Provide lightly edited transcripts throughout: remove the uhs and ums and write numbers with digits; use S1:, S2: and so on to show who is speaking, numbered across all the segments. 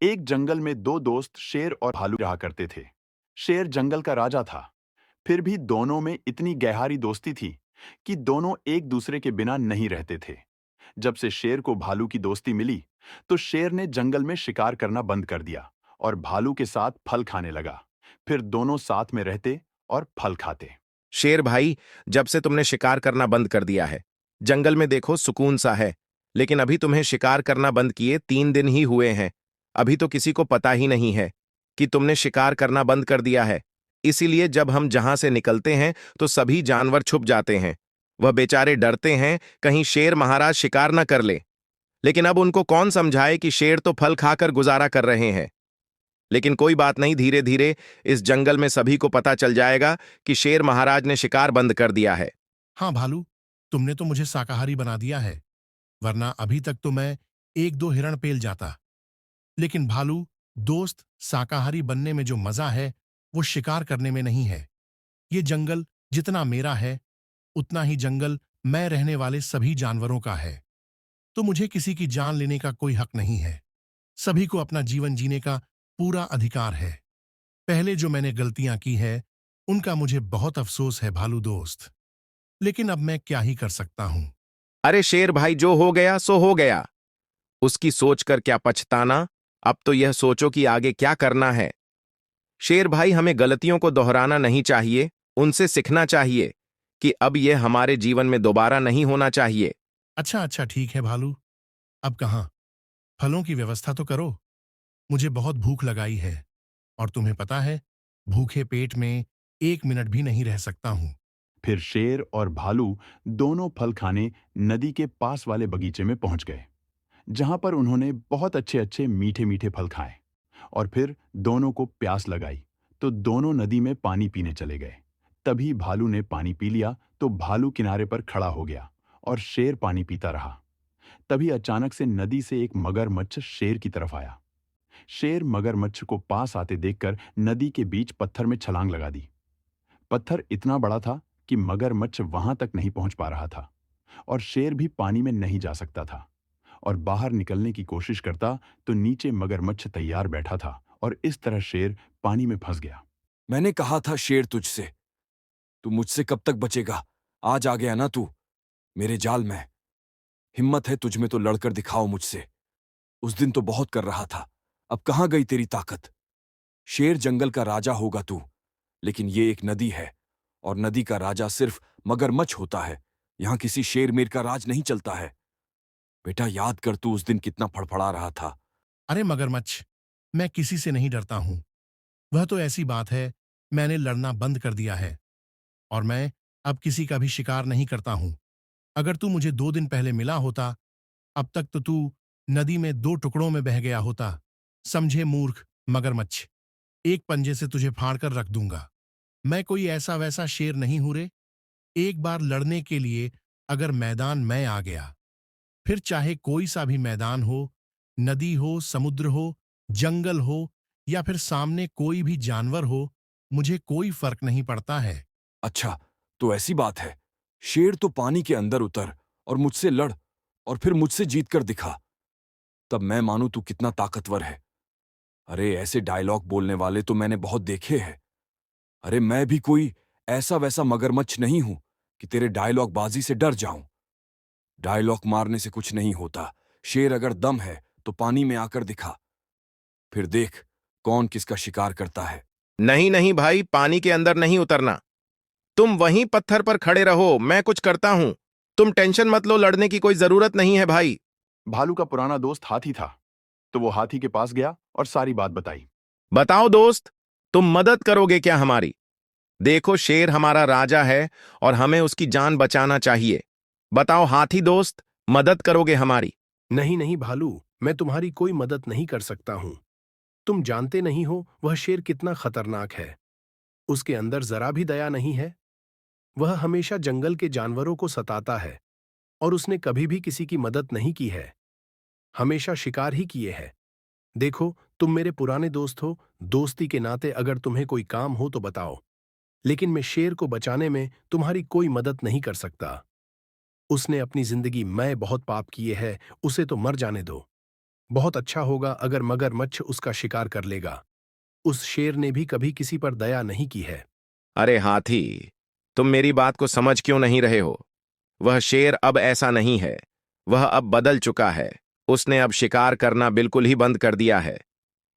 S1: एक जंगल में दो दोस्त शेर और भालू रहा करते थे। शेर जंगल का राजा था, फिर भी दोनों में इतनी गहरी दोस्ती थी कि दोनों एक दूसरे के बिना नहीं रहते थे। जब से शेर को भालू की दोस्ती मिली, तो शेर ने जंगल में शिकार करना बंद कर दिया और भालू के साथ फल खाने लगा। फिर दोनों साथ में रहते और फल खाते।
S2: शेर भाई, जब से तुमने शिकार करना बंद कर दिया है, जंगल में देखो सुकून सा है। लेकिन अभी तुम्हें शिकार करना बंद किए 3 दिन ही हुए हैं। अभी तो किसी को पता ही नहीं है कि तुमने शिकार करना बंद कर दिया है। इसीलिए जब हम जहां से निकलते हैं तो सभी जानवर छुप जाते हैं। वह बेचारे डरते हैं कहीं शेर महाराज शिकार न कर ले। लेकिन अब उनको कौन समझाए कि शेर तो फल खाकर गुजारा कर रहे हैं। लेकिन कोई बात नहीं, धीरे धीरे इस जंगल में सभी को पता चल जाएगा कि शेर महाराज ने शिकार बंद कर दिया है।
S3: हाँ भालू, तुमने तो मुझे शाकाहारी बना दिया है, वरना अभी तक तो मैं एक दो हिरण पेल जाता। लेकिन भालू दोस्त, शाकाहारी बनने में जो मजा है वो शिकार करने में नहीं है। ये जंगल जितना मेरा है, उतना ही जंगल मैं रहने वाले सभी जानवरों का है। तो मुझे किसी की जान लेने का कोई हक नहीं है। सभी को अपना जीवन जीने का पूरा अधिकार है। पहले जो मैंने गलतियां की है, उनका मुझे बहुत अफसोस है भालू दोस्त। लेकिन अब मैं क्या ही कर सकता हूं।
S2: अरे शेर भाई, जो हो गया सो हो गया। उसकी सोचकर क्या पछताना। अब तो यह सोचो कि आगे क्या करना है। शेर भाई, हमें गलतियों को दोहराना नहीं चाहिए, उनसे सीखना चाहिए कि अब यह हमारे जीवन में दोबारा नहीं होना चाहिए।
S3: अच्छा अच्छा, ठीक है भालू। अब कहाँ, फलों की व्यवस्था तो करो। मुझे बहुत भूख लगाई है, और तुम्हें पता है, भूखे पेट में 1 मिनट भी नहीं रह सकता हूं।
S1: फिर शेर और भालू दोनों फल खाने नदी के पास वाले बगीचे में पहुंच गए, जहां पर उन्होंने बहुत अच्छे अच्छे मीठे मीठे फल खाए। और फिर दोनों को प्यास लगाई, तो दोनों नदी में पानी पीने चले गए। तभी भालू ने पानी पी लिया, तो भालू किनारे पर खड़ा हो गया और शेर पानी पीता रहा। तभी अचानक से नदी से एक मगरमच्छ शेर की तरफ आया। शेर मगरमच्छ को पास आते देखकर नदी के बीच पत्थर में छलांग लगा दी। पत्थर इतना बड़ा था कि मगरमच्छ वहां तक नहीं पहुंच पा रहा था, और शेर भी पानी में नहीं जा सकता था। और बाहर निकलने की कोशिश करता तो नीचे मगरमच्छ तैयार बैठा था, और इस तरह शेर पानी में फंस गया।
S4: मैंने कहा था शेर तुझसे, तू मुझसे कब तक बचेगा? आज आ गया ना तू मेरे जाल में। हिम्मत है तुझ में तो लड़कर दिखाओ मुझसे। उस दिन तो बहुत कर रहा था, अब कहां गई तेरी ताकत? शेर जंगल का राजा होगा तू, लेकिन ये एक नदी है, और नदी का राजा सिर्फ मगरमच्छ होता है। यहां किसी शेर मीर का राज नहीं चलता है। बेटा, याद कर तू उस दिन कितना फड़फड़ा रहा था।
S3: अरे मगरमच्छ, मैं किसी से नहीं डरता हूं। वह तो ऐसी बात है, मैंने लड़ना बंद कर दिया है, और मैं अब किसी का भी शिकार नहीं करता हूं। अगर तू मुझे 2 दिन पहले मिला होता, अब तक तो तू नदी में 2 टुकड़ों में बह गया होता। समझे मूर्ख मगरमच्छ, एक पंजे से तुझे फाड़कर रख दूंगा। मैं कोई ऐसा वैसा शेर नहीं हूं रे। एक बार लड़ने के लिए अगर मैदान में आ गया, फिर चाहे कोई सा भी मैदान हो, नदी हो, समुद्र हो, जंगल हो, या फिर सामने कोई भी जानवर हो, मुझे कोई फर्क नहीं पड़ता है।
S4: अच्छा, तो ऐसी बात है। शेर तो पानी के अंदर उतर और मुझसे लड़, और फिर मुझसे जीत कर दिखा, तब मैं मानूं तू कितना ताकतवर है। अरे, ऐसे डायलॉग बोलने वाले तो मैंने बहुत देखे हैं। अरे, मैं भी कोई ऐसा वैसा मगरमच्छ नहीं हूं कि तेरे डायलॉग बाजी से डर जाऊं। डायलॉग मारने से कुछ नहीं होता। शेर अगर दम है तो पानी में आकर दिखा, फिर देख कौन किसका शिकार करता है।
S2: नहीं नहीं भाई, पानी के अंदर नहीं उतरना। तुम वहीं पत्थर पर खड़े रहो, मैं कुछ करता हूं। तुम टेंशन मत लो, लड़ने की कोई जरूरत नहीं है भाई।
S1: भालू का पुराना दोस्त हाथी था, तो वो हाथी के पास गया और सारी बात बताई।
S2: बताओ दोस्त, तुम मदद करोगे क्या हमारी? देखो, शेर हमारा राजा है और हमें उसकी जान बचाना चाहिए। बताओ हाथी दोस्त, मदद करोगे हमारी?
S3: नहीं नहीं भालू, मैं तुम्हारी कोई मदद नहीं कर सकता हूं। तुम जानते नहीं हो वह शेर कितना खतरनाक है। उसके अंदर जरा भी दया नहीं है। वह हमेशा जंगल के जानवरों को सताता है, और उसने कभी भी किसी की मदद नहीं की है। हमेशा शिकार ही किए है। देखो, तुम मेरे पुराने दोस्त हो, दोस्ती के नाते अगर तुम्हें कोई काम हो तो बताओ, लेकिन मैं शेर को बचाने में तुम्हारी कोई मदद नहीं कर सकता। उसने अपनी जिंदगी में बहुत पाप किए हैं, उसे तो मर जाने दो। बहुत अच्छा होगा अगर मगरमच्छ उसका शिकार कर लेगा। उस शेर ने भी कभी किसी पर दया नहीं की है।
S2: अरे हाथी, तुम मेरी बात को समझ क्यों नहीं रहे हो? वह शेर अब ऐसा नहीं है। वह अब बदल चुका है। उसने अब शिकार करना बिल्कुल ही बंद कर दिया है।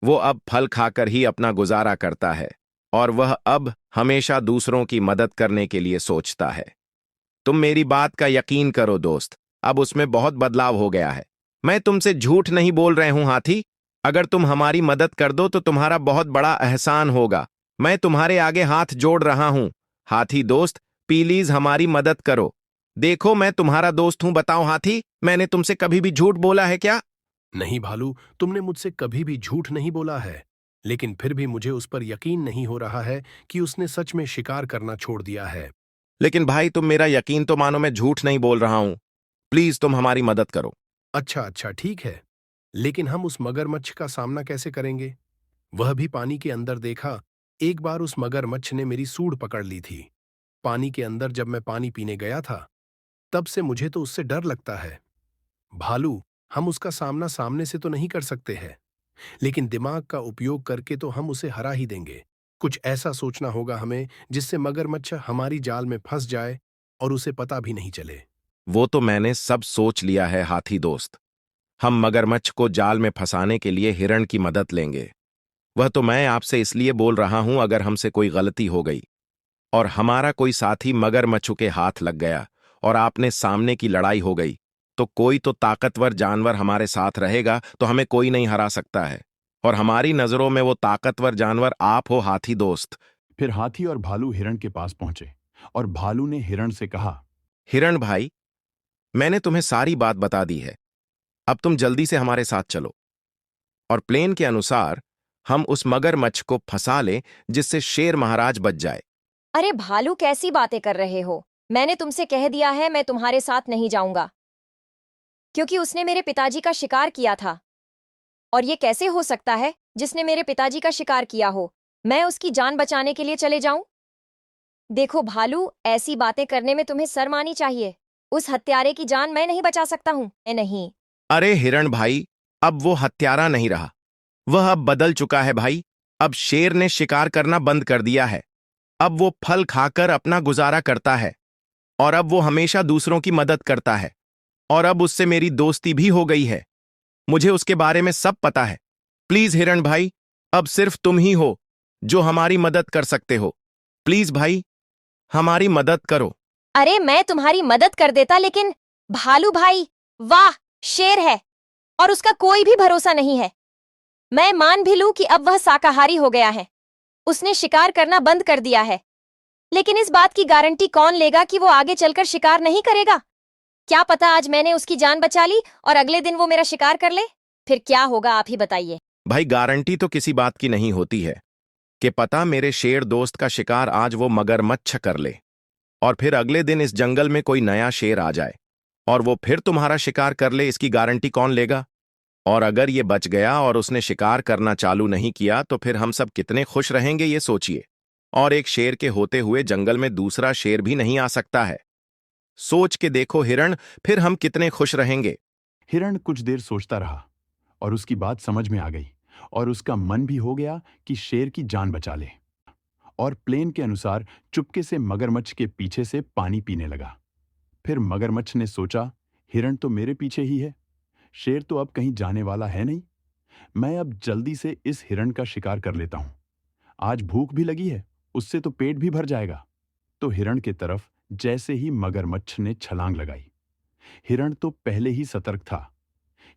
S2: वो अब फल खाकर ही अपना गुजारा करता है और वह अब हमेशा दूसरों की मदद करने के लिए सोचता है। तुम मेरी बात का यकीन करो दोस्त, अब उसमें बहुत बदलाव हो गया है। मैं तुमसे झूठ नहीं बोल रहे हूं हाथी। अगर तुम हमारी मदद कर दो तो तुम्हारा बहुत बड़ा एहसान होगा। मैं तुम्हारे आगे हाथ जोड़ रहा हूं। हाथी दोस्त, प्लीज हमारी मदद करो। देखो, मैं तुम्हारा दोस्त हूं। बताओ हाथी, मैंने तुमसे कभी भी झूठ बोला है क्या?
S3: नहीं भालू, तुमने मुझसे कभी भी झूठ नहीं बोला है, लेकिन फिर भी मुझे उस पर यकीन नहीं हो रहा है कि उसने सच में शिकार करना छोड़ दिया है।
S2: लेकिन भाई, तुम मेरा यकीन तो मानो, मैं झूठ नहीं बोल रहा हूं। प्लीज तुम हमारी मदद करो।
S3: अच्छा अच्छा ठीक है, लेकिन हम उस मगरमच्छ का सामना कैसे करेंगे? वह भी पानी के अंदर देखा। एक बार उस मगरमच्छ ने मेरी सूंड पकड़ ली थी। पानी के अंदर जब मैं पानी पीने गया था, तब से मुझे तो उससे डर लगता है। भालू, हम उसका सामना सामने से तो नहीं कर सकते हैं, लेकिन दिमाग का उपयोग करके तो हम उसे हरा ही देंगे। कुछ ऐसा सोचना होगा हमें जिससे मगरमच्छ हमारी जाल में फंस जाए और उसे पता भी नहीं चले।
S2: वो तो मैंने सब सोच लिया है हाथी दोस्त। हम मगरमच्छ को जाल में फंसाने के लिए हिरण की मदद लेंगे। वह तो मैं आपसे इसलिए बोल रहा हूं, अगर हमसे कोई गलती हो गई और हमारा कोई साथी मगरमच्छ के हाथ लग गया और आपने सामने की लड़ाई हो गई, तो कोई तो ताकतवर जानवर हमारे साथ रहेगा, तो हमें कोई नहीं हरा सकता है। और हमारी नजरों में वो ताकतवर जानवर आप हो हाथी दोस्त।
S1: फिर हाथी और भालू हिरण के पास पहुंचे और भालू ने हिरण से कहा,
S2: हिरण भाई, मैंने तुम्हें सारी बात बता दी है। अब तुम जल्दी से हमारे साथ चलो और प्लेन के अनुसार हम उस मगरमच्छ को फंसा लें, जिससे शेर महाराज बच जाए।
S5: अरे भालू, कैसी बातें कर रहे हो? मैंने तुमसे कह दिया है मैं तुम्हारे साथ नहीं जाऊंगा, क्योंकि उसने मेरे पिताजी का शिकार किया था। और ये कैसे हो सकता है, जिसने मेरे पिताजी का शिकार किया हो, मैं उसकी जान बचाने के लिए चले जाऊं? देखो भालू, ऐसी बातें करने में तुम्हें शर्म आनी चाहिए। उस हत्यारे की जान मैं नहीं बचा सकता हूं। मैं नहीं।
S2: अरे हिरण भाई, अब वो हत्यारा नहीं रहा। वह अब बदल चुका है भाई। अब शेर ने शिकार करना बंद कर दिया है। अब वो फल खाकर अपना गुजारा करता है और अब वो हमेशा दूसरों की मदद करता है। और अब उससे मेरी दोस्ती भी हो गई है। मुझे उसके बारे में सब पता है। प्लीज हिरण भाई, अब सिर्फ तुम ही हो जो हमारी मदद कर सकते हो। प्लीज भाई, हमारी मदद करो।
S5: अरे मैं तुम्हारी मदद कर देता, लेकिन भालू भाई, वाह, शेर है और उसका कोई भी भरोसा नहीं है। मैं मान भी लूं कि अब वह शाकाहारी हो गया है, उसने शिकार करना बंद कर दिया है, लेकिन इस बात की गारंटी कौन लेगा कि वो आगे चलकर शिकार नहीं करेगा? क्या पता आज मैंने उसकी जान बचा ली और अगले दिन वो मेरा शिकार कर ले? फिर क्या होगा, आप ही बताइए।
S2: भाई, गारंटी तो किसी बात की नहीं होती है कि पता मेरे शेर दोस्त का शिकार आज वो मगरमच्छ कर ले और फिर अगले दिन इस जंगल में कोई नया शेर आ जाए और वो फिर तुम्हारा शिकार कर ले। इसकी गारंटी कौन लेगा? और अगर ये बच गया और उसने शिकार करना चालू नहीं किया, तो फिर हम सब कितने खुश रहेंगे, ये सोचिए। और एक शेर के होते हुए जंगल में दूसरा शेर भी नहीं आ सकता है। सोच के देखो हिरण, फिर हम कितने खुश रहेंगे।
S1: हिरण कुछ देर सोचता रहा और उसकी बात समझ में आ गई और उसका मन भी हो गया कि शेर की जान बचा ले, और प्लेन के अनुसार चुपके से मगरमच्छ के पीछे से पानी पीने लगा। फिर मगरमच्छ ने सोचा, हिरण तो मेरे पीछे ही है, शेर तो अब कहीं जाने वाला है नहीं। मैं अब जल्दी से इस हिरण का शिकार कर लेता हूं। आज भूख भी लगी है, उससे तो पेट भी भर जाएगा। तो हिरण के तरफ जैसे ही मगरमच्छ ने छलांग लगाई, हिरण तो पहले ही सतर्क था।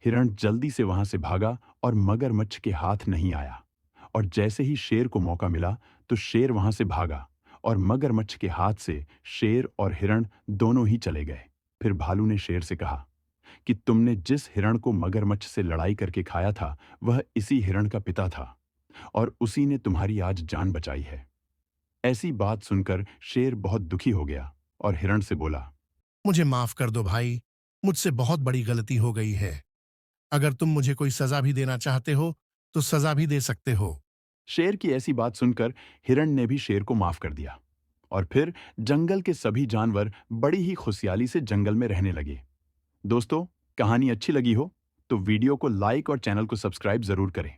S1: हिरण जल्दी से वहां से भागा और मगरमच्छ के हाथ नहीं आया, और जैसे ही शेर को मौका मिला तो शेर वहां से भागा और मगरमच्छ के हाथ से शेर और हिरण दोनों ही चले गए। फिर भालू ने शेर से कहा कि तुमने जिस हिरण को मगरमच्छ से लड़ाई करके खाया था, वह इसी हिरण का पिता था और उसी ने तुम्हारी आज जान बचाई है। ऐसी बात सुनकर शेर बहुत दुखी हो गया और हिरण से बोला,
S3: मुझे माफ कर दो भाई, मुझसे बहुत बड़ी गलती हो गई है। अगर तुम मुझे कोई सजा भी देना चाहते हो तो सजा भी दे सकते हो।
S1: शेर की ऐसी बात सुनकर हिरण ने भी शेर को माफ कर दिया और फिर जंगल के सभी जानवर बड़ी ही खुशहाली से जंगल में रहने लगे। दोस्तों, कहानी अच्छी लगी हो तो वीडियो को लाइक और चैनल को सब्सक्राइब जरूर करें।